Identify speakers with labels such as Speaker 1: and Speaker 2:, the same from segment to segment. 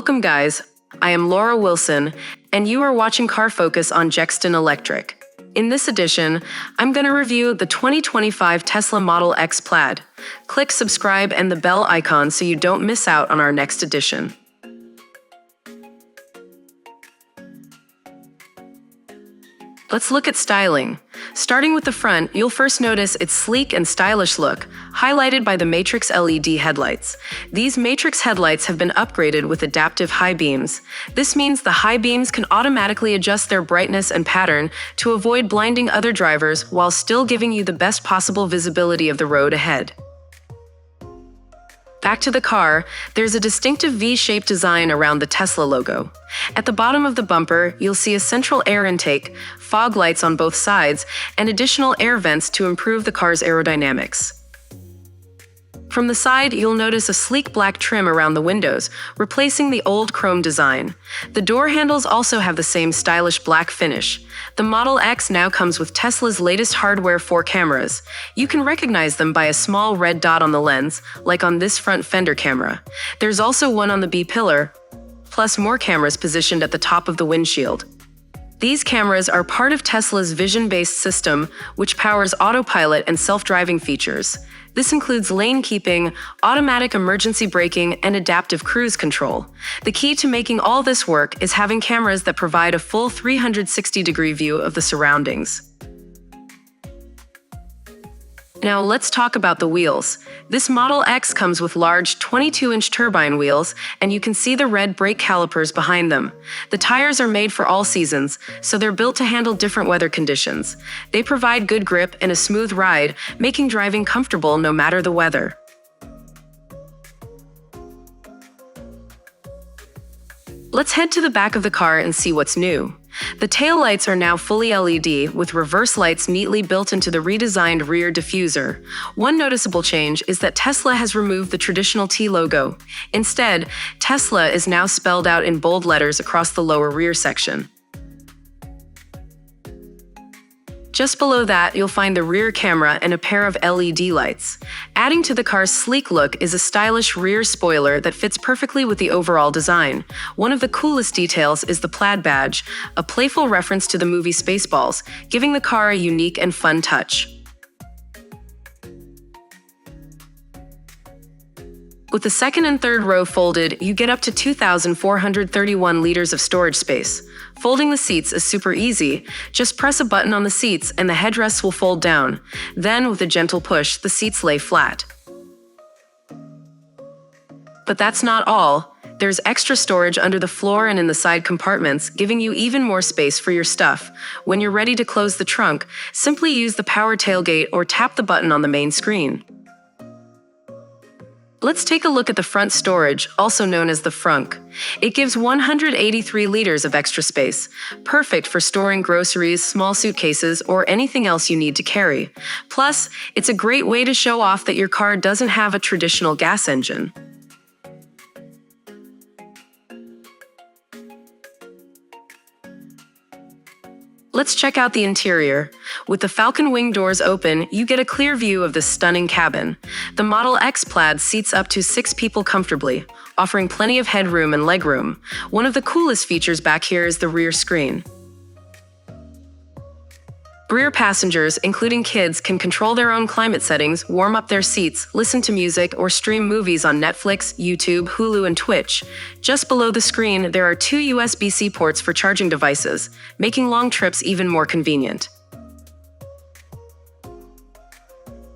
Speaker 1: Welcome, guys. I am Laura Wilson, and you are watching Car Focus on Jexton Electric. In this edition, I'm going to review the 2025 Tesla Model X Plaid. Click subscribe and the bell icon so you don't miss out on our next edition. Let's look at styling. Starting with the front, you'll first notice its sleek and stylish look, highlighted by the Matrix LED headlights. These Matrix headlights have been upgraded with adaptive high beams. This means the high beams can automatically adjust their brightness and pattern to avoid blinding other drivers while still giving you the best possible visibility of the road ahead. Back to the car, there's a distinctive V-shaped design around the Tesla logo. At the bottom of the bumper, you'll see a central air intake, fog lights on both sides, and additional air vents to improve the car's aerodynamics. From the side, you'll notice a sleek black trim around the windows, replacing the old chrome design. The door handles also have the same stylish black finish. The Model X now comes with Tesla's latest hardware 4 cameras. You can recognize them by a small red dot on the lens, like on this front fender camera. There's also one on the B-pillar, plus more cameras positioned at the top of the windshield. These cameras are part of Tesla's vision-based system, which powers Autopilot and self-driving features. This includes lane keeping, automatic emergency braking, and adaptive cruise control. The key to making all this work is having cameras that provide a full 360-degree view of the surroundings. Now let's talk about the wheels. This Model X comes with large 22-inch turbine wheels, and you can see the red brake calipers behind them. The tires are made for all seasons, so they're built to handle different weather conditions. They provide good grip and a smooth ride, making driving comfortable no matter the weather. Let's head to the back of the car and see what's new. The taillights are now fully LED, with reverse lights neatly built into the redesigned rear diffuser. One noticeable change is that Tesla has removed the traditional T logo. Instead, Tesla is now spelled out in bold letters across the lower rear section. Just below that, you'll find the rear camera and a pair of LED lights. Adding to the car's sleek look is a stylish rear spoiler that fits perfectly with the overall design. One of the coolest details is the Plaid badge, a playful reference to the movie Spaceballs, giving the car a unique and fun touch. With the second and third row folded, you get up to 2,431 liters of storage space. Folding the seats is super easy. Just press a button on the seats and the headrests will fold down. Then, with a gentle push, the seats lay flat. But that's not all. There's extra storage under the floor and in the side compartments, giving you even more space for your stuff. When you're ready to close the trunk, simply use the power tailgate or tap the button on the main screen. Let's take a look at the front storage, also known as the frunk. It gives 183 liters of extra space, perfect for storing groceries, small suitcases, or anything else you need to carry. Plus, it's a great way to show off that your car doesn't have a traditional gas engine. Let's check out the interior. With the Falcon Wing doors open, you get a clear view of this stunning cabin. The Model X Plaid seats up to 6 people comfortably, offering plenty of headroom and legroom. One of the coolest features back here is the rear screen. Rear passengers, including kids, can control their own climate settings, warm up their seats, listen to music, or stream movies on Netflix, YouTube, Hulu, and Twitch. Just below the screen, there are 2 USB-C ports for charging devices, making long trips even more convenient.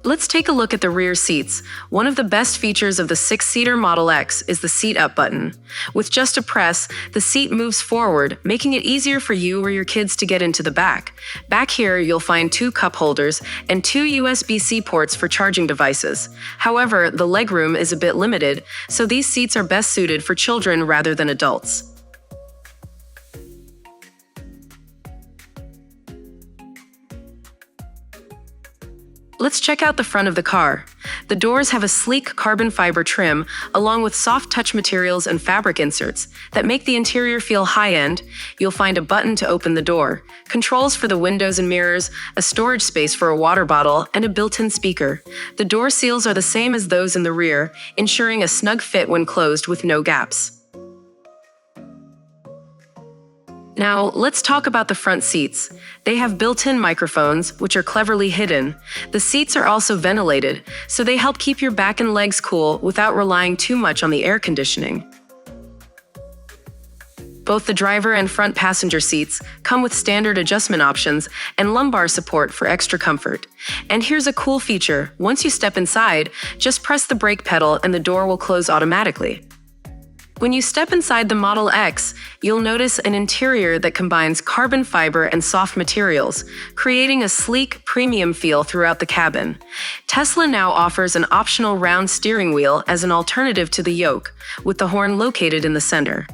Speaker 1: Let's take a look at the rear seats. One of the best features of the 6-seater Model X is the seat up button. With just a press, the seat moves forward, making it easier for you or your kids to get into the back. Back here, you'll find 2 cup holders and 2 USB-C ports for charging devices. However, the legroom is a bit limited, so these seats are best suited for children rather than adults. Let's check out the front of the car. The doors have a sleek carbon fiber trim, along with soft touch materials and fabric inserts that make the interior feel high-end. You'll find a button to open the door, controls for the windows and mirrors, a storage space for a water bottle, and a built-in speaker. The door seals are the same as those in the rear, ensuring a snug fit when closed with no gaps. Now, let's talk about the front seats. They have built-in microphones, which are cleverly hidden. The seats are also ventilated, so they help keep your back and legs cool without relying too much on the air conditioning. Both the driver and front passenger seats come with standard adjustment options and lumbar support for extra comfort. And here's a cool feature. Once you step inside, just press the brake pedal and the door will close automatically. When you step inside the Model X, you'll notice an interior that combines carbon fiber and soft materials, creating a sleek, premium feel throughout the cabin. Tesla now offers an optional round steering wheel as an alternative to the yoke, with the horn located in the center.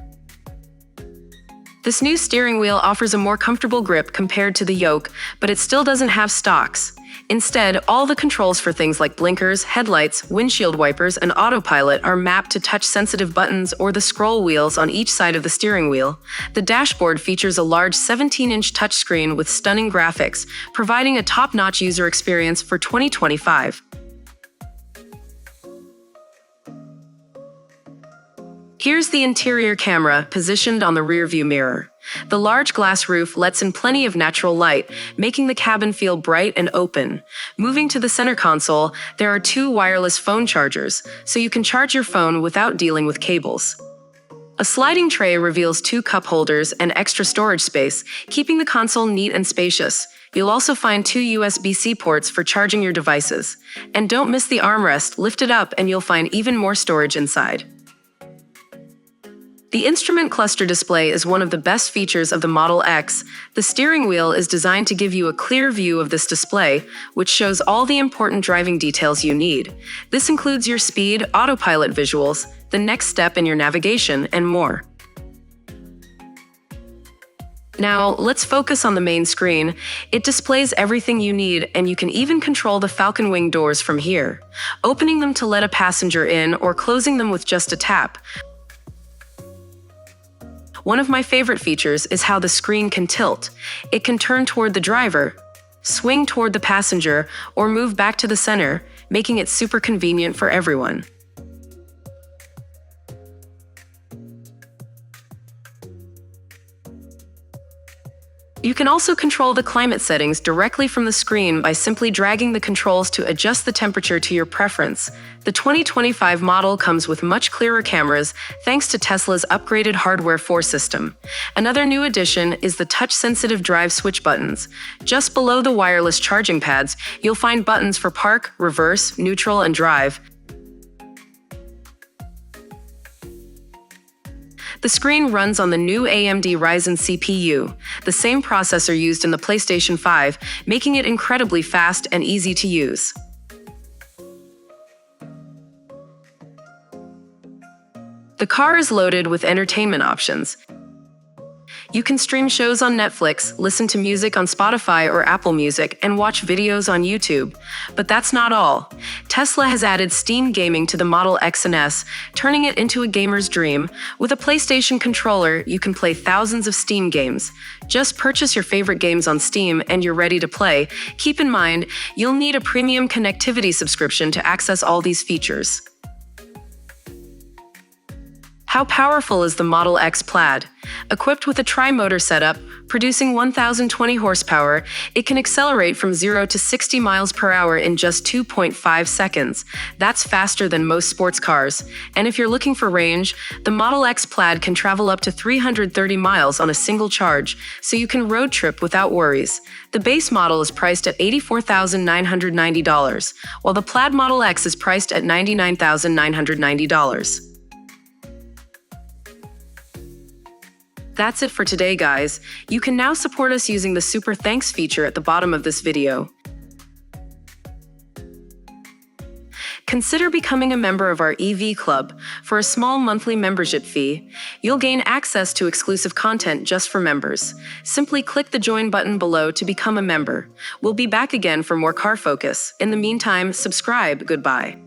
Speaker 1: This new steering wheel offers a more comfortable grip compared to the yoke, but it still doesn't have stalks. Instead, all the controls for things like blinkers, headlights, windshield wipers, and autopilot are mapped to touch-sensitive buttons or the scroll wheels on each side of the steering wheel. The dashboard features a large 17-inch touchscreen with stunning graphics, providing a top-notch user experience for 2025. Here's the interior camera positioned on the rearview mirror. The large glass roof lets in plenty of natural light, making the cabin feel bright and open. Moving to the center console, there are 2 wireless phone chargers, so you can charge your phone without dealing with cables. A sliding tray reveals 2 cup holders and extra storage space, keeping the console neat and spacious. You'll also find 2 USB-C ports for charging your devices. And don't miss the armrest. Lift it up and you'll find even more storage inside. The instrument cluster display is one of the best features of the Model X. The steering wheel is designed to give you a clear view of this display, which shows all the important driving details you need. This includes your speed, autopilot visuals, the next step in your navigation, and more. Now, let's focus on the main screen. It displays everything you need, and you can even control the Falcon Wing doors from here, opening them to let a passenger in or closing them with just a tap. One of my favorite features is how the screen can tilt. It can turn toward the driver, swing toward the passenger, or move back to the center, making it super convenient for everyone. You can also control the climate settings directly from the screen by simply dragging the controls to adjust the temperature to your preference. The 2025 model comes with much clearer cameras thanks to Tesla's upgraded Hardware 4 system. Another new addition is the touch-sensitive drive switch buttons. Just below the wireless charging pads, you'll find buttons for park, reverse, neutral, and drive. The screen runs on the new AMD Ryzen CPU, the same processor used in the PlayStation 5, making it incredibly fast and easy to use. The car is loaded with entertainment options. You can stream shows on Netflix, listen to music on Spotify or Apple Music, and watch videos on YouTube. But that's not all. Tesla has added Steam gaming to the Model X and S, turning it into a gamer's dream. With a PlayStation controller, you can play thousands of Steam games. Just purchase your favorite games on Steam and you're ready to play. Keep in mind, you'll need a premium connectivity subscription to access all these features. How powerful is the Model X Plaid? Equipped with a tri-motor setup, producing 1,020 horsepower, it can accelerate from 0 to 60 miles per hour in just 2.5 seconds. That's faster than most sports cars. And if you're looking for range, the Model X Plaid can travel up to 330 miles on a single charge, so you can road trip without worries. The base model is priced at $84,990, while the Plaid Model X is priced at $99,990. That's it for today, guys. You can now support us using the Super Thanks feature at the bottom of this video. Consider becoming a member of our EV Club. For a small monthly membership fee, you'll gain access to exclusive content just for members. Simply click the join button below to become a member. We'll be back again for more car focus. In the meantime, subscribe. Goodbye.